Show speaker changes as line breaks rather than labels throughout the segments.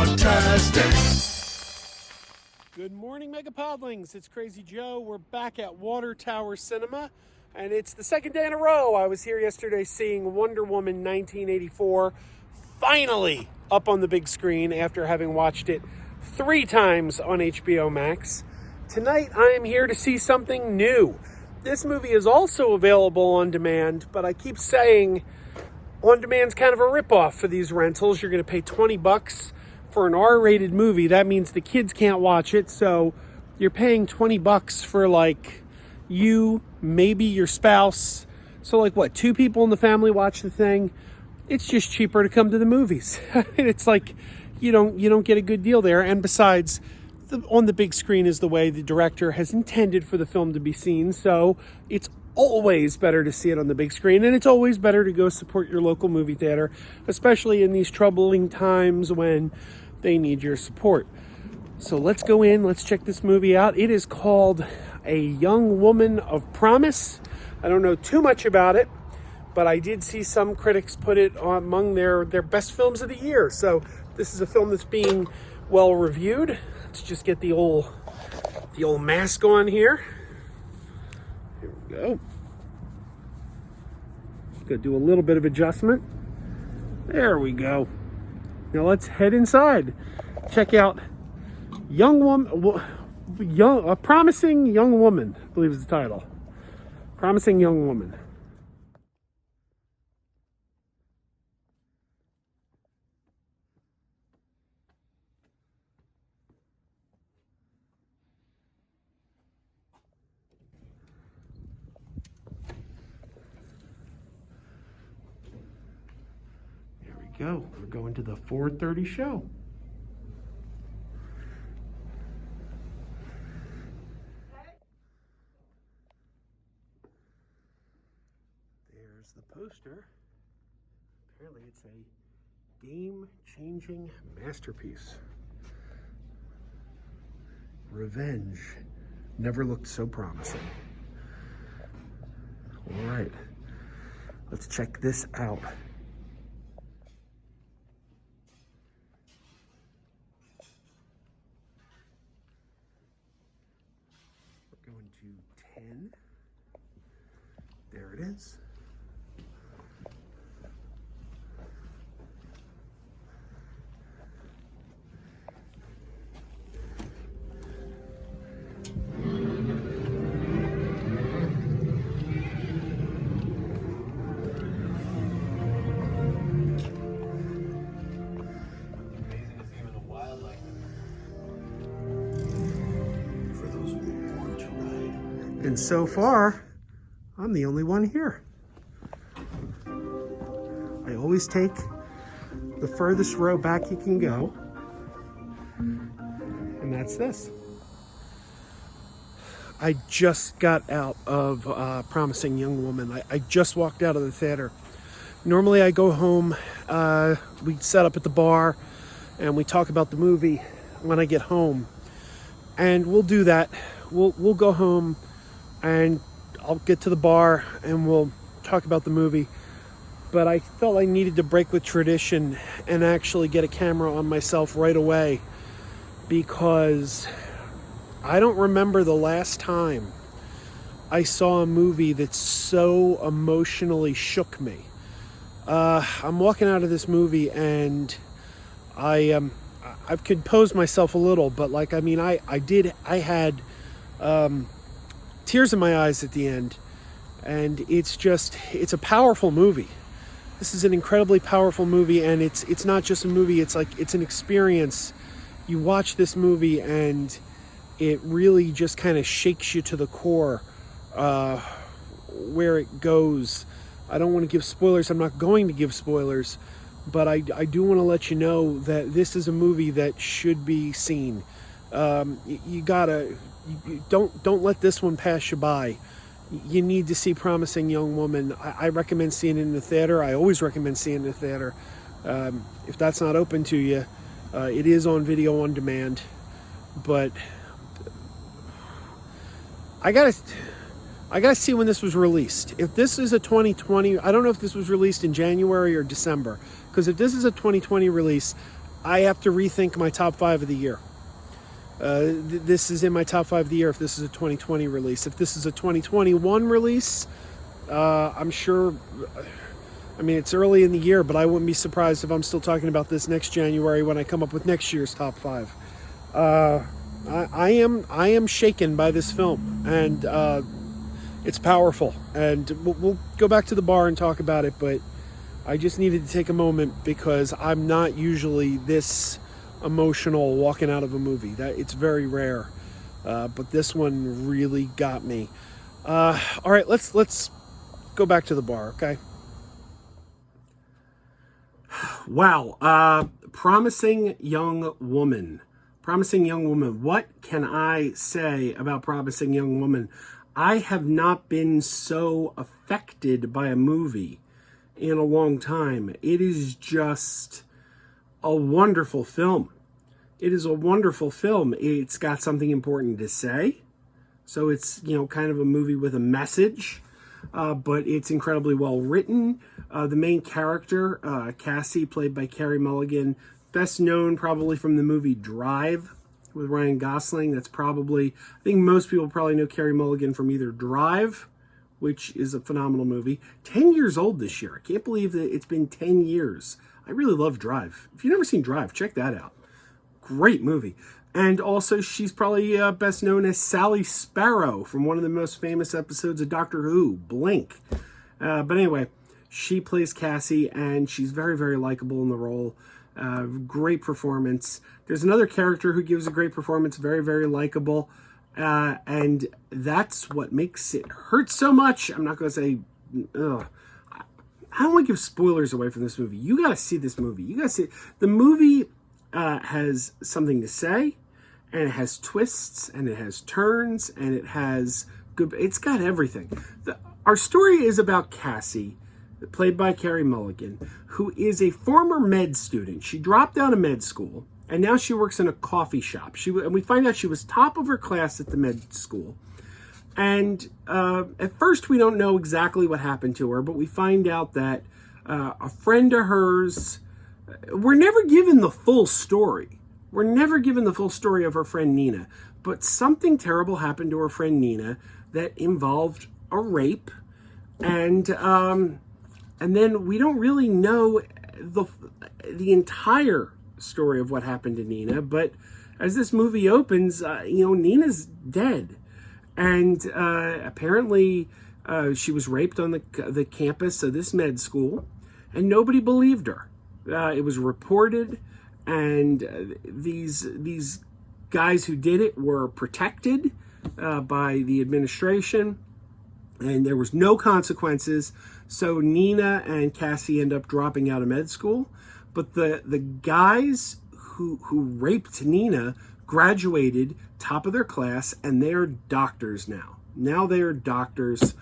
MegaPodTastic.
Good morning, MegaPodlings. It's Krazy Joe. We're back at Water Tower Cinema, and it's the second day in a row. I was here yesterday seeing Wonder Woman 1984, finally up on the big screen after having watched it 3 times on HBO Max. Tonight, I am here to see something new. This movie is also available on demand, but I keep saying on demand's kind of a ripoff for these rentals. You're going to pay $20 for an R-rated movie. That means the kids can't watch it, so you're paying $20 for like you, maybe your spouse. So like what, 2 people in the family watch the thing? It's just cheaper to come to the movies. It's like you don't get a good deal there. And besides, on the big screen is the way the director has intended for the film to be seen. So it's always better to see it on the big screen, and it's always better to go support your local movie theater, especially in these troubling times when they need your support. So let's go in, let's check this movie out. It is called A Young Woman of Promise. I don't know too much about it, but I did see some critics put it among their best films of the year. So this is a film that's being well reviewed. Let's just get the old mask on here. Here we go. Gonna do a little bit of adjustment. There we go. Now let's head inside. Check out A Promising Young Woman, I believe is the title. Promising Young Woman. Go. We're going to the 4:30 show. There's the poster. Apparently it's a game-changing masterpiece. Revenge never looked so promising. All right, let's check this out. Going to 10. There it is. And so far, I'm the only one here. I always take the furthest row back you can go. And that's this. I just got out of Promising Young Woman. I just walked out of the theater. Normally I go home, we set up at the bar, and we talk about the movie when I get home. And we'll do that. We'll go home, and I'll get to the bar and we'll talk about the movie. But I felt I needed to break with tradition and actually get a camera on myself right away, because I don't remember the last time I saw a movie that so emotionally shook me. I'm walking out of this movie and I've composed myself a little, but like, I mean, I had tears in my eyes at the end, and it's a powerful movie. This is an incredibly powerful movie, and it's not just a movie, it's an experience. You watch this movie and it really just kind of shakes you to the core, where it goes. I don't want to give spoilers. I'm not going to give spoilers, but I do want to let you know that this is a movie that should be seen. Don't let this one pass you by. You need to see Promising Young Woman. I recommend seeing it in the theater. I always recommend seeing it in the theater. If that's not open to you, it is on video on demand. But I gotta see when this was released. If this is a 2020, I don't know if this was released in January or December. Because if this is a 2020 release, I have to rethink my top 5 of the year. This is in my top 5 of the year if this is a 2020 release. If this is a 2021 release, I'm sure, I mean, it's early in the year, but I wouldn't be surprised if I'm still talking about this next January when I come up with next year's top 5. I am shaken by this film, and it's powerful. And we'll go back to the bar and talk about it, but I just needed to take a moment because I'm not usually this emotional walking out of a movie. That it's very rare, but this one really got me. All right, let's go back to the bar, okay? Wow, Promising Young Woman. Promising Young Woman. What can I say about Promising Young Woman? I have not been so affected by a movie in a long time. It is just a wonderful film. It is a wonderful film. It's got something important to say. So it's, kind of a movie with a message, but it's incredibly well written. The main character, Cassie, played by Carey Mulligan, best known probably from the movie Drive with Ryan Gosling. That's probably, I think most people probably know Carey Mulligan from either Drive, which is a phenomenal movie. 10 years old this year. I can't believe that it's been 10 years. I really love Drive. If you've never seen Drive, check that out. Great movie. And also, she's probably best known as Sally Sparrow from one of the most famous episodes of Doctor Who, Blink. But anyway, she plays Cassie, and she's very, very likable in the role. Great performance. There's another character who gives a great performance, very, very likable. And that's what makes it hurt so much. I'm not going to say, ugh. I don't want to give spoilers away from this movie. You got to see this movie. You got to see it. The movie has something to say, and it has twists, and it has turns, and it has good. It's got everything. Our story is about Cassie, played by Carey Mulligan, who is a former med student. She dropped out of med school, and now she works in a coffee shop. And we find out she was top of her class at the med school. And at first, we don't know exactly what happened to her, but we find out that a friend of hers, we're never given the full story. We're never given the full story of her friend Nina, but something terrible happened to her friend Nina that involved a rape, and then we don't really know the entire story of what happened to Nina. But as this movie opens, Nina's dead. And apparently she was raped on the campus of this med school, and nobody believed her. It was reported, and these guys who did it were protected by the administration, and there was no consequences. So Nina and Cassie end up dropping out of med school, but the guys who raped Nina graduated top of their class, and they're doctors now. Now they are doctors,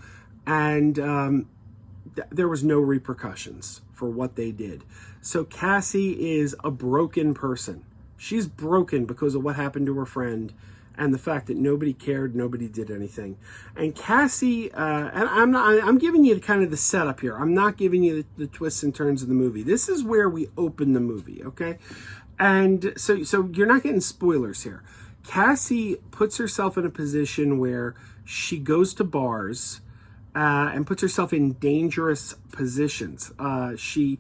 and there was no repercussions for what they did. So Cassie is a broken person. She's broken because of what happened to her friend and the fact that nobody cared, nobody did anything. And Cassie, and I'm giving you kind of the setup here. I'm not giving you the twists and turns of the movie. This is where we open the movie, okay? And so you're not getting spoilers here. Cassie puts herself in a position where she goes to bars and puts herself in dangerous positions. She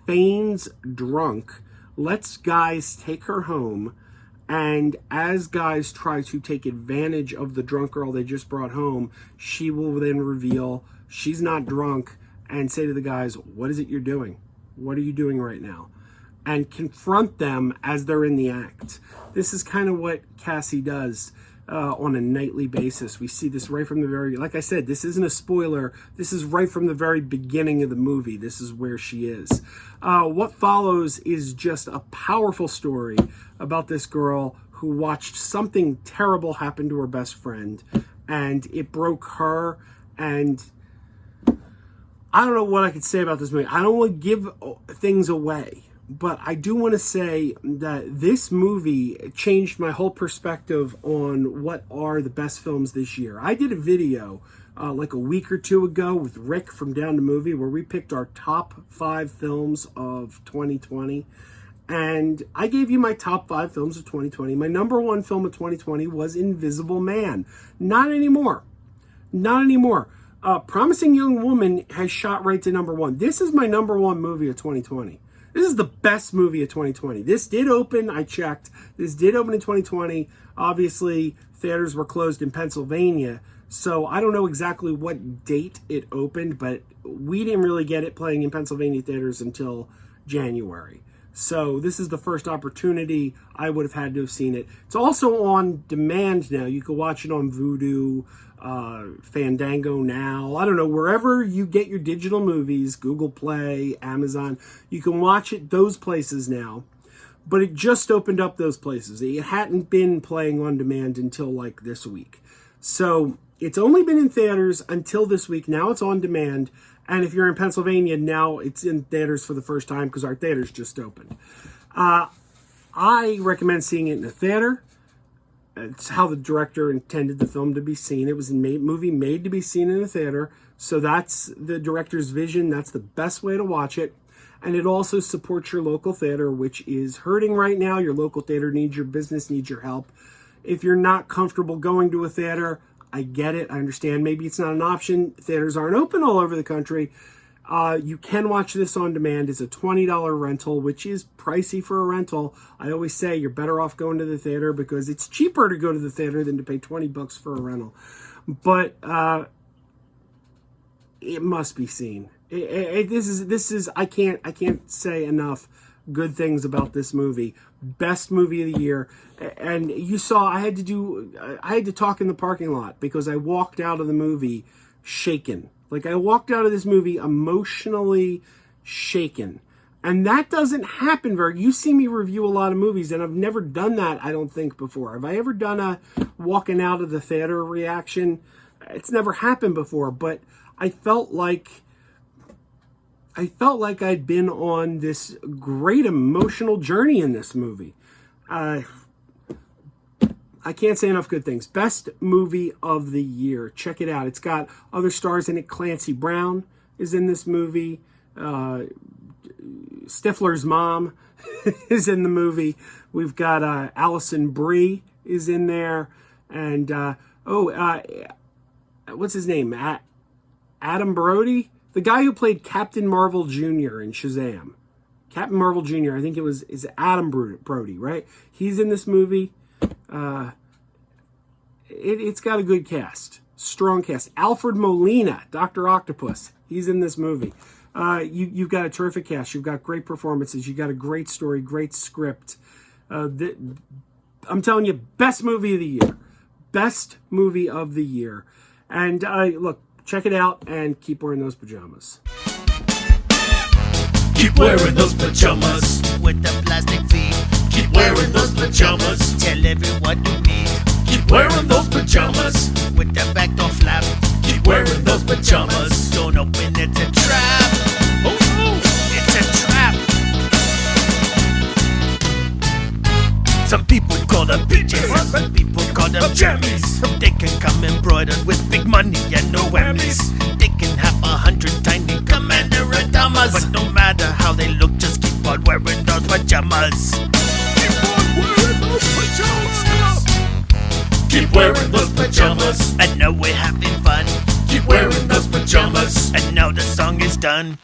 feigns drunk, lets guys take her home, and as guys try to take advantage of the drunk girl they just brought home, she will then reveal she's not drunk and say to the guys, "What is it you're doing? What are you doing right now?" And confront them as they're in the act. This is kind of what Cassie does on a nightly basis. We see this right from the very, like I said, this isn't a spoiler. This is right from the very beginning of the movie. This is where she is. What follows is just a powerful story about this girl who watched something terrible happen to her best friend, and it broke her. And I don't know what I could say about this movie. I don't want to give things away, but I do want to say that this movie changed my whole perspective on what are the best films this year. I did a video like a week or two ago with Rick from Down to Movie where we picked our top 5 films of 2020. And I gave you my top 5 films of 2020. My number 1 film of 2020 was Invisible Man. Not anymore. Not anymore. Promising Young Woman has shot right to number 1. This is my number 1 movie of 2020. This is the best movie of 2020. This did open, I checked. This did open in 2020. Obviously, theaters were closed in Pennsylvania, so I don't know exactly what date it opened, but we didn't really get it playing in Pennsylvania theaters until January. So this is the first opportunity I would have had to have seen it. It's also on demand now. You can watch it on Vudu, Fandango Now. I don't know, wherever you get your digital movies, Google Play, Amazon, you can watch it those places now. But it just opened up those places. It hadn't been playing on demand until like this week. So it's only been in theaters until this week. Now it's on demand. And if you're in Pennsylvania, now it's in theaters for the first time because our theaters just opened. I recommend seeing it in a theater. It's how the director intended the film to be seen. It was a movie made to be seen in a theater. So that's the director's vision. That's the best way to watch it. And it also supports your local theater, which is hurting right now. Your local theater needs your business, needs your help. If you're not comfortable going to a theater, I get it. I understand. Maybe it's not an option. Theaters aren't open all over the country. You can watch this on demand. It's a $20 rental, which is pricey for a rental. I always say you're better off going to the theater because it's cheaper to go to the theater than to pay $20 for a rental. But it must be seen. This is I can't say enough good things about this movie. Best movie of the year. And you saw I had to talk in the parking lot because I walked out of the movie shaken. Like I walked out of this movie emotionally shaken. And that doesn't happen you see me review a lot of movies and I've never done that, I don't think, before. Have I ever done a walking out of the theater reaction? It's never happened before, but I felt like I'd been on this great emotional journey in this movie. I can't say enough good things. Best movie of the year. Check it out. It's got other stars in it. Clancy Brown is in this movie. Stifler's mom is in the movie. We've got Allison Brie is in there. And, what's his name? Adam Brody? The guy who played Captain Marvel Jr. in Shazam. Captain Marvel Jr., I think is Adam Brody, right? He's in this movie. It's got a good cast. Strong cast. Alfred Molina, Dr. Octopus. He's in this movie. You've got a terrific cast. You've got great performances. You've got a great story, great script. I'm telling you, best movie of the year. Best movie of the year. And look, check it out and keep wearing those pajamas.
Keep wearing those pajamas with the plastic feet. Keep wearing those pajamas. Tell everyone you meet. Keep wearing those pajamas with the back door flap. Keep wearing those pajamas. Don't open, it's a trap. Oh no, it's a trap. Some people call them PJs, some people call them jammies. They can come embroidered with big money and no whammies. They can have 100 tiny commander Adamas, but no matter how they look, just keep on wearing those pajamas. Keep on wearing those pajamas. Keep wearing those pajamas. I know we're having fun. Keep wearing those pajamas. And now the song is done.